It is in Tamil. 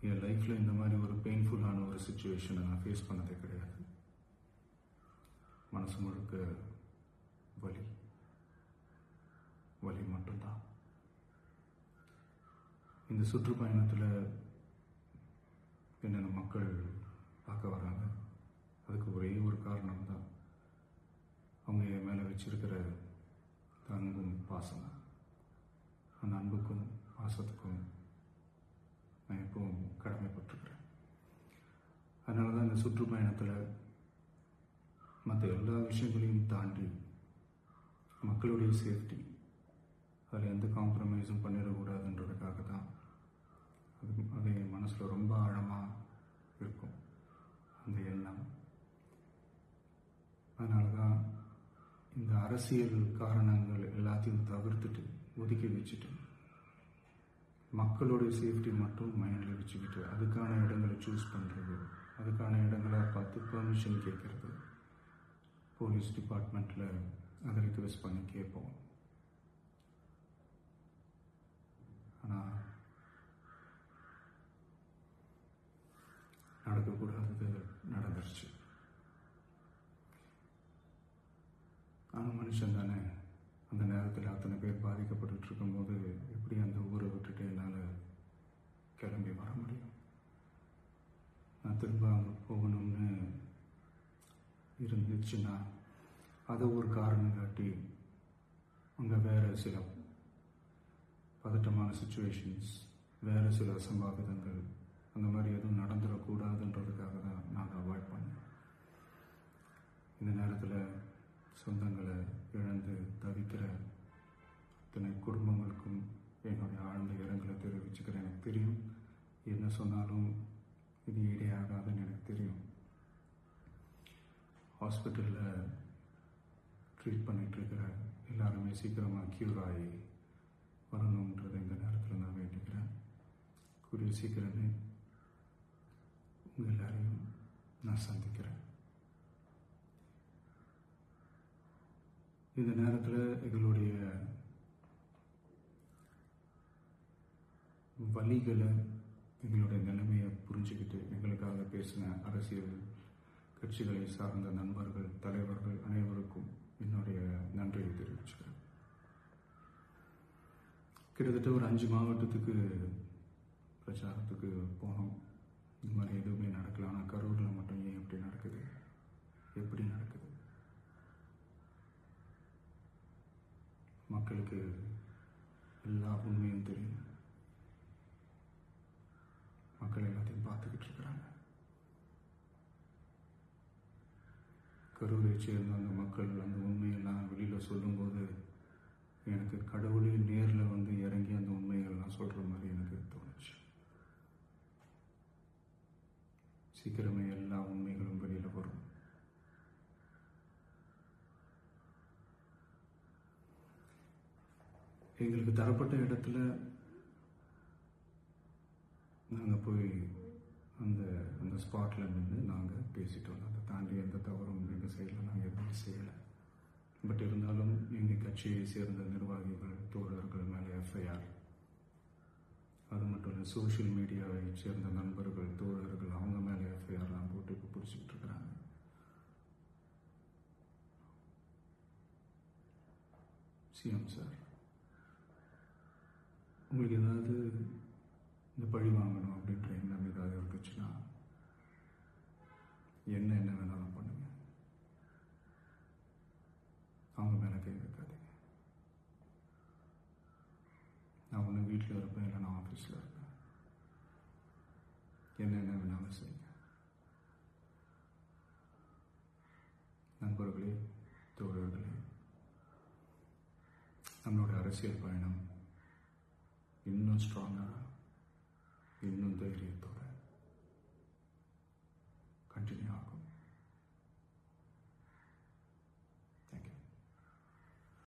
என் லைஃப்பில் இந்த மாதிரி ஒரு பெயின்ஃபுல்லான ஒரு சுச்சுவேஷனை நான் ஃபேஸ் பண்ணதே கிடையாது. மனசு முழுக்க வலி வலி மட்டும்தான். இந்த சுற்றுப்பயணத்தில் என்னென்ன மக்கள் பார்க்க வராங்க, அதுக்கு ஒரே ஒரு காரணம் தான், அவங்க என் மேலே வச்சிருக்கிற அன்பும் பாசம். அந்த அன்புக்கும் பாசத்துக்கும் நான் எப்பவும் கடமைப்பட்டிருக்கிறேன். அதனால தான் இந்த சுற்றுப்பயணத்தில் மற்ற எல்லா விஷயங்களையும் தாண்டி மக்களுடைய சேஃப்டி, அதில் எந்த காம்ப்ரமைஸும் பண்ணிடக்கூடாதுன்றதுக்காக தான் அது என் மனசில் ரொம்ப ஆழமாக இருக்கும் அந்த எண்ணம். அதனால தான் இந்த அரசியல் காரணங்கள் எல்லாத்தையும் தவிர்த்துட்டு ஒதுக்கி வச்சுட்டு மக்களுடைய சேஃப்டி மட்டும் மைண்டில் வச்சுக்கிட்டு அதுக்கான இடங்களை சூஸ் பண்ணுறது, அதுக்கான இடங்களை பார்த்து பெர்மிஷன் கேட்குறது, போலீஸ் டிபார்ட்மெண்ட்டில் அதை ரிக்வெஸ்ட் பண்ணி கேட்போம். ஆனால் நடக்கக்கூடாதது நடந்துருச்சு. ஆனால் மனுஷன் தானே, அந்த நேரத்தில் அத்தனை பேர் பாதிக்கப்பட்டு இருக்கும்போது எப்படி அந்த ஊரை விட்டுட்டு என்னால் கிளம்பி வர முடியும்? நான் திரும்ப அங்கே போகணும்னு இருந்துச்சுன்னா அதை ஒரு காரணம் காட்டி அங்கே வேறு சில பதட்டமான சுச்சுவேஷன்ஸ், வேறு சில அசம்பாவிதங்கள் அந்த மாதிரி எதுவும் நடந்துடக்கூடாதுன்றதுக்காக தான் நான் அவாய்ட் பண்ணேன். இந்த நேரத்தில் சொந்தங்களை இழந்து தவிக்கிற அத்தனை குடும்பங்களுக்கும் என்னுடைய ஆழ்ந்த இரங்கலை தெரிவிச்சுக்கிறேன். எனக்கு தெரியும், என்ன சொன்னாலும் இது ஈடையாகாதுன்னு எனக்கு தெரியும். ஹாஸ்பிட்டலில் ட்ரீட் பண்ணிகிட்ருக்கிற எல்லாருமே சீக்கிரமாக க்யூர் ஆகி வரணுன்றதை இந்த நேரத்தில் நான் வேண்டிக்கிறேன். கூடிய சீக்கிரமே உங்கள் எல்லாரையும் நான் சந்திக்கிறேன். இந்த நேரத்தில் எங்களுடைய வலிகளை, எங்களுடைய நிலைமையை புரிஞ்சுக்கிட்டு எங்களுக்காக பேசின அரசியல் கட்சிகளை சார்ந்த நண்பர்கள், தலைவர்கள் அனைவருக்கும் என்னுடைய நன்றியை தெரிவிச்சுக்கிறேன். கிட்டத்தட்ட ஒரு 5 மாவட்டத்துக்கு பிரச்சாரத்துக்கு போனோம். இந்த மாதிரி எதுவுமே நடக்கல. ஆனால் கரூரில் மட்டும் ஏன் எப்படி நடக்குது, எப்படி நடக்குது? மக்களுக்கு எல்லா உண்மையும் தெரியும். மக்கள் எல்லாத்தையும் பார்த்துக்கிட்டு இருக்கிறாங்க. கரூரை சேர்ந்த அந்த மக்கள் அந்த உண்மையெல்லாம் வெளியில் சொல்லும்போது எனக்கு கடவுளே நேரில் வந்து இறங்கி அந்த உண்மைகள்லாம் சொல்கிற மாதிரி எனக்கு தோணுச்சு. சீக்கிரமே எல்லா உண்மைகளும் வெளியில் வரும். எங்களுக்கு தரப்பட்ட இடத்துல நாங்கள் போய் அந்த ஸ்பாட்டில் நின்று நாங்கள் பேசிட்டோம். அதை தாண்டி எந்த தவறும் எங்கள் சைடில் நாங்கள் எதுவும் செய்யலை. பட் இருந்தாலும் எங்கள் கட்சியை சேர்ந்த நிர்வாகிகள், தோழர்கள் மேலே எஃப்ஐஆர், அது மட்டும் இல்லை சோஷியல் மீடியாவை சேர்ந்த நண்பர்கள், தோழர்கள் அவங்க மேலே எஃப்ஐஆர்லாம் போட்டு இப்போ பிடிச்சிக்கிட்டு இருக்கிறாங்க. சிஎம் சார், உங்களுக்கு ஏதாவது இந்த பழி வாங்கணும் அப்படின்ற எண்ணம் ஏதாவது இருந்துச்சுன்னா என்ன வேணாலும் பண்ணுங்க. அவங்க மேலே கை வைக்காதீங்க. நான் ஒன்று வீட்டில் இருப்பேன், இல்லை நான் ஆஃபீஸில் இருப்பேன். என்ன வேணாலும் செய்யுங்க. நண்பர்களே, தோழர்களே, நம்மளோட அரசியல் பயணம் இன்னும் ஸ்ட்ராங்காக, இன்னும் தைரியத்தோட